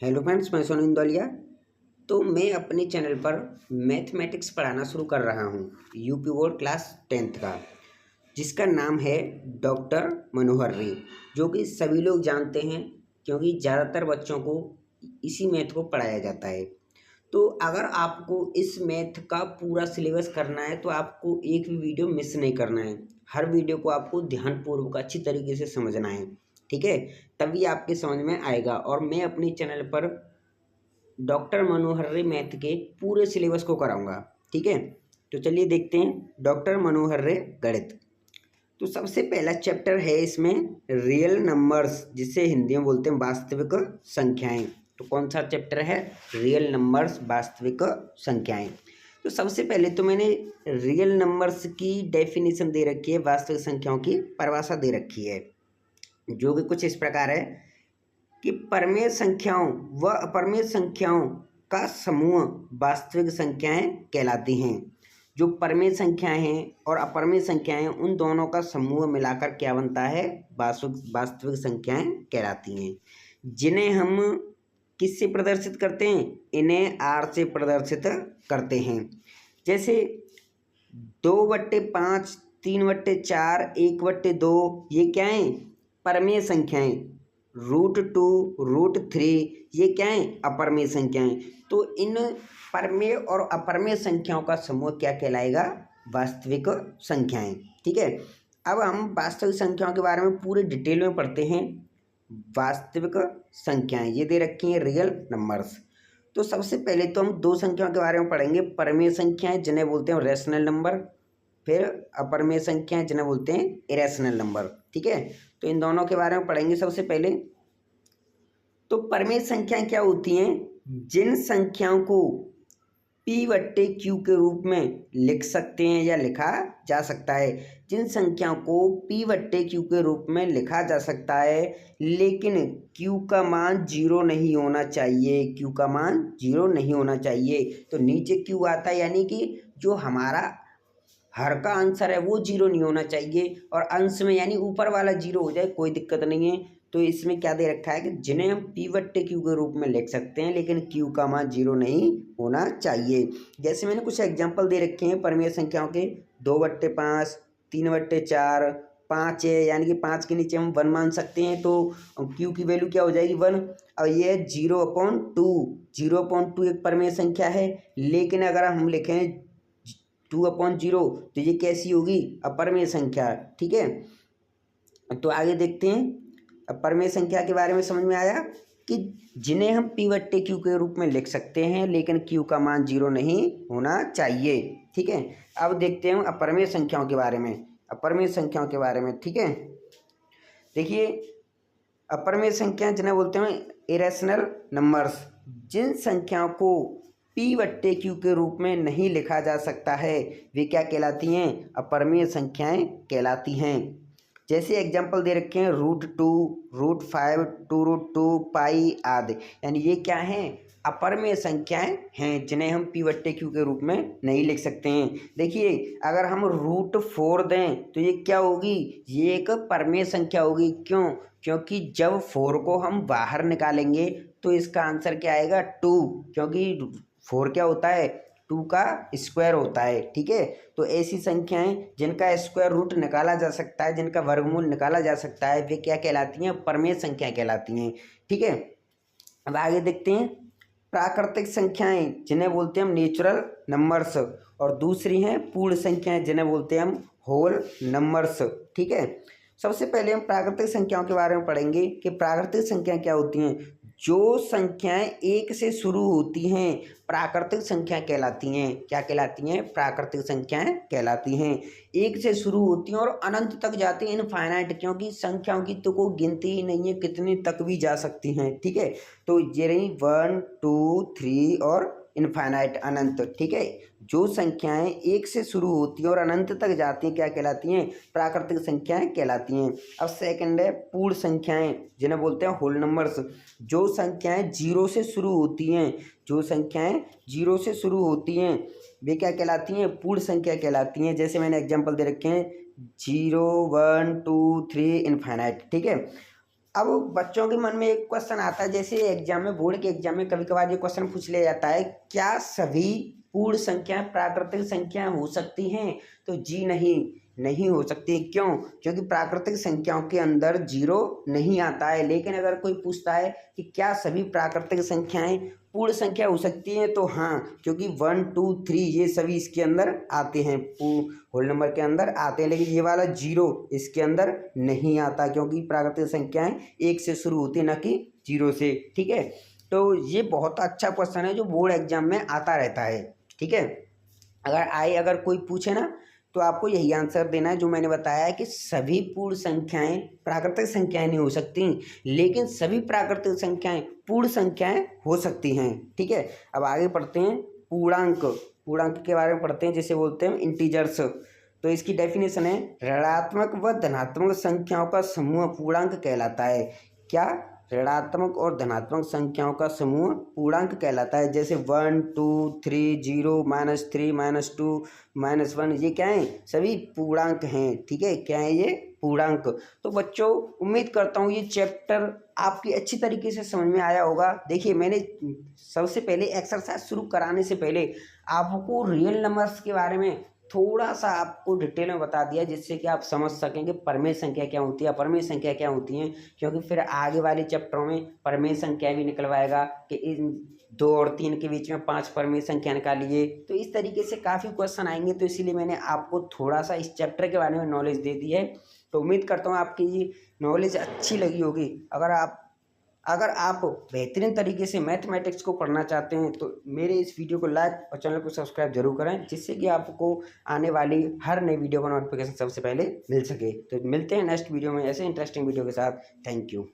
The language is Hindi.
हेलो फ्रेंड्स, मैं सोनू इंदौलिया। तो मैं अपने चैनल पर मैथमेटिक्स पढ़ाना शुरू कर रहा हूँ, यूपी बोर्ड क्लास 10th का, जिसका नाम है डॉक्टर मनोहर रे, जो कि सभी लोग जानते हैं क्योंकि ज़्यादातर बच्चों को इसी मैथ को पढ़ाया जाता है। तो अगर आपको इस मैथ का पूरा सिलेबस करना है तो आपको एक भी वीडियो मिस नहीं करना है। हर वीडियो को आपको ध्यानपूर्वक अच्छी तरीके से समझना है, ठीक है? तभी आपके समझ में आएगा। और मैं अपने चैनल पर डॉक्टर मनोहर रे मैथ के पूरे सिलेबस को कराऊंगा, ठीक है? तो चलिए देखते हैं डॉक्टर मनोहर रे गणित। तो सबसे पहला चैप्टर है इसमें रियल नंबर्स, जिसे हिंदी में बोलते हैं वास्तविक संख्याएं। तो कौन सा चैप्टर है? रियल नंबर्स, वास्तविक संख्याएं। तो सबसे पहले तो मैंने रियल नंबर्स की डेफिनेशन दे रखी है, वास्तविक संख्याओं की परिभाषा दे रखी है, जो कि कुछ इस प्रकार है कि परमेय संख्याओं व अपरमेय संख्याओं का समूह वास्तविक संख्याएं कहलाती हैं। जो परमेय संख्याएं हैं और अपरमेय संख्याएं, उन दोनों का समूह मिलाकर क्या बनता है? वास्तविक वास्तविक संख्याएं कहलाती हैं, जिन्हें हम किससे प्रदर्शित करते हैं? इन्हें आर से प्रदर्शित करते हैं। जैसे 2/5, 3/4, 1/2, ये क्या है? परमेय संख्याएं। √2, √3, ये क्या है? अपरमेय संख्याएं। तो इन परमेय और अपरमेय संख्याओं का समूह क्या कहलाएगा? वास्तविक संख्याएं, ठीक है? अब हम वास्तविक संख्याओं के बारे में पूरे डिटेल में पढ़ते हैं। वास्तविक संख्याएं ये दे रखी हैं, रियल नंबर्स। तो सबसे पहले तो हम दो संख्याओं के बारे में पढ़ेंगे, परमेय संख्याएं जिन्हें बोलते हैं रैशनल नंबर, फिर अपरमेय संख्याएं जिन्हें बोलते हैं इरेशनल नंबर, ठीक है? तो इन दोनों के बारे में पढ़ेंगे सबसे पहले। तो परमेय संख्याएं क्या होती हैं? जिन संख्याओं को P/Q के रूप में लिख सकते हैं या लिखा जा सकता है। जिन संख्याओं को P/Q के रूप में लिखा जा सकता है, लेकिन Q का मान 0 नहीं होना चाहिए। Q का मान 0 नहीं होना चाहिए। तो नीचे Q आता है, यानी कि जो हमारा हर का आंसर है वो 0 नहीं होना चाहिए, और अंश में यानी ऊपर वाला 0 हो जाए, कोई दिक्कत नहीं है। तो इसमें क्या दे रखा है कि जिन्हें हम P/Q के रूप में लिख सकते हैं, लेकिन Q का मान 0 नहीं होना चाहिए। जैसे मैंने कुछ एग्जांपल दे रखे हैं परमेय संख्याओं के। 2/5, 3/4, 5 है, यानी कि 5 के नीचे हम 1 मान सकते हैं, तो Q की वैल्यू क्या हो जाएगी? 1। और ये 0/2, 0/2 एक परमेय संख्या है, लेकिन अगर हम लिखें 2/0 तो ये कैसी होगी? अपरमेय संख्या, ठीक है? तो आगे देखते हैं। अपरमेय संख्या के बारे में समझ में आया कि जिन्हें हम P/Q के रूप में लिख सकते हैं, लेकिन Q का मान 0 नहीं होना चाहिए, ठीक है? अब देखते हैं अपरमेय संख्याओं के बारे में। अपरमेय संख्याओं के बारे में, ठीक है? देखिए, अपरमेय संख्याएं जिन्हें बोलते हैं इरेशनल नंबर्स। जिन संख्याओं को P/Q के रूप में नहीं लिखा जा सकता है, वे क्या कहलाती हैं? अपरमेय संख्याएं कहलाती हैं। जैसे एग्जाम्पल दे रखे हैं √2, √5, 2√2, पाई आदि, यानी ये क्या हैं? अपरमेय संख्याएं हैं, जिन्हें हम P/Q के रूप में नहीं लिख सकते हैं। देखिए, अगर हम √4 दें तो ये क्या होगी? ये एक परमेय संख्या होगी। क्यों? क्योंकि जब 4 को हम बाहर निकालेंगे तो इसका आंसर क्या आएगा? 2, क्योंकि 4 क्या होता है? 2 का स्क्वायर होता है, ठीक है? तो ऐसी संख्याएं जिनका स्क्वायर रूट निकाला जा सकता है, जिनका वर्गमूल निकाला जा सकता है, वे क्या कहलाती हैं? परमेय संख्याएं कहलाती हैं, ठीक है? अब आगे देखते हैं प्राकृतिक संख्याएं जिन्हें बोलते हैं हम नेचुरल नंबर्स, और दूसरी हैं पूर्ण संख्याएं जिन्हें बोलते हैं हम होल नंबर्स, ठीक है? सबसे पहले हम प्राकृतिक संख्याओं के बारे में पढ़ेंगे कि प्राकृतिक संख्याएं क्या होती हैं। जो संख्याएं 1 से शुरू होती हैं प्राकृतिक संख्या कहलाती हैं। क्या कहलाती हैं? प्राकृतिक संख्याएं कहलाती हैं। 1 से शुरू होती हैं और अनंत तक जाती हैं, इनफाइनाइट, क्योंकि संख्याओं की तो कोई गिनती ही नहीं है, कितने तक भी जा सकती हैं, ठीक है? तो ये रही 1, 2, 3 और इनफाइनाइट, अनंत, ठीक है? जो संख्याएं 1 से शुरू होती हैं और अनंत तक जाती हैं क्या कहलाती हैं? प्राकृतिक संख्याएं कहलाती हैं। अब सेकंड है पूर्ण संख्याएं जिन्हें बोलते हैं होल नंबर्स। जो संख्याएं 0 से शुरू होती हैं, जो संख्याएं 0 से शुरू होती हैं, वे क्या कहलाती हैं? पूर्ण संख्या कहलाती हैं। जैसे मैंने एग्जाम्पल दे रखे हैं 0, 1, 2, 3 इनफाइनाइट, ठीक है? अब बच्चों के मन में एक क्वेश्चन आता है, जैसे एग्जाम में, बोर्ड के एग्जाम में कभी कभार ये क्वेश्चन पूछ लिया जाता है, क्या सभी पूर्ण संख्याएं प्राकृतिक संख्याएं हो सकती हैं? तो जी नहीं, नहीं हो सकती। क्यों? क्योंकि प्राकृतिक संख्याओं के अंदर जीरो नहीं आता है। लेकिन अगर कोई पूछता है कि क्या सभी प्राकृतिक संख्याएं पूर्ण संख्या हो सकती हैं, तो हाँ, क्योंकि 1 2 3 ये सभी इसके अंदर आते हैं, होल नंबर के अंदर आते हैं। लेकिन ये वाला जीरो इसके अंदर नहीं आता, क्योंकि प्राकृतिक संख्याएं 1 से शुरू होती है, न कि 0 से। ठीक है, तो ये बहुत अच्छा क्वेश्चन है जो बोर्ड एग्जाम में आता रहता है। ठीक है, अगर कोई पूछे ना, तो आपको यही आंसर देना है जो मैंने बताया है कि सभी पूर्ण संख्याएं प्राकृतिक संख्याएं नहीं हो सकती, लेकिन सभी प्राकृतिक संख्याएं पूर्ण संख्याएं हो सकती हैं। ठीक है, अब आगे पढ़ते हैं पूर्णांक। पूर्णांक के बारे में पढ़ते हैं, जिसे बोलते हैं इंटीजर्स। तो इसकी डेफिनेशन है, ऋणात्मक व धनात्मक संख्याओं का समूह पूर्णांक कहलाता है। क्या? ऋणात्मक और धनात्मक संख्याओं का समूह पूर्णांक कहलाता है। जैसे 1 2 3 0 -3 -2 -1, ये क्या है? सभी पूर्णांक हैं। ठीक है, क्या है ये? पूर्णांक। तो बच्चों, उम्मीद करता हूँ ये चैप्टर आपकी अच्छी तरीके से समझ में आया होगा। देखिए, मैंने सबसे पहले एक्सरसाइज शुरू कराने से पहले आपको रियल नंबर्स के बारे में थोड़ा सा आपको डिटेल में बता दिया, जिससे कि आप समझ सकें कि परमेय संख्या क्या होती है, अपरमेय संख्या क्या होती हैं। क्योंकि फिर आगे वाले चैप्टरों में परमेय संख्या भी निकलवाएगा कि इन 2 और 3 के बीच में 5 परमेय संख्या निकालिए। तो इस तरीके से काफ़ी क्वेश्चन आएंगे, तो इसीलिए मैंने आपको थोड़ा सा इस चैप्टर के बारे में नॉलेज दे दी है। तो उम्मीद करता हूँ आपकी ये नॉलेज अच्छी लगी होगी। अगर आप बेहतरीन तरीके से मैथमेटिक्स को पढ़ना चाहते हैं, तो मेरे इस वीडियो को लाइक और चैनल को सब्सक्राइब जरूर करें, जिससे कि आपको आने वाली हर नई वीडियो का नोटिफिकेशन सबसे पहले मिल सके। तो मिलते हैं नेक्स्ट वीडियो में ऐसे इंटरेस्टिंग वीडियो के साथ। Thank you.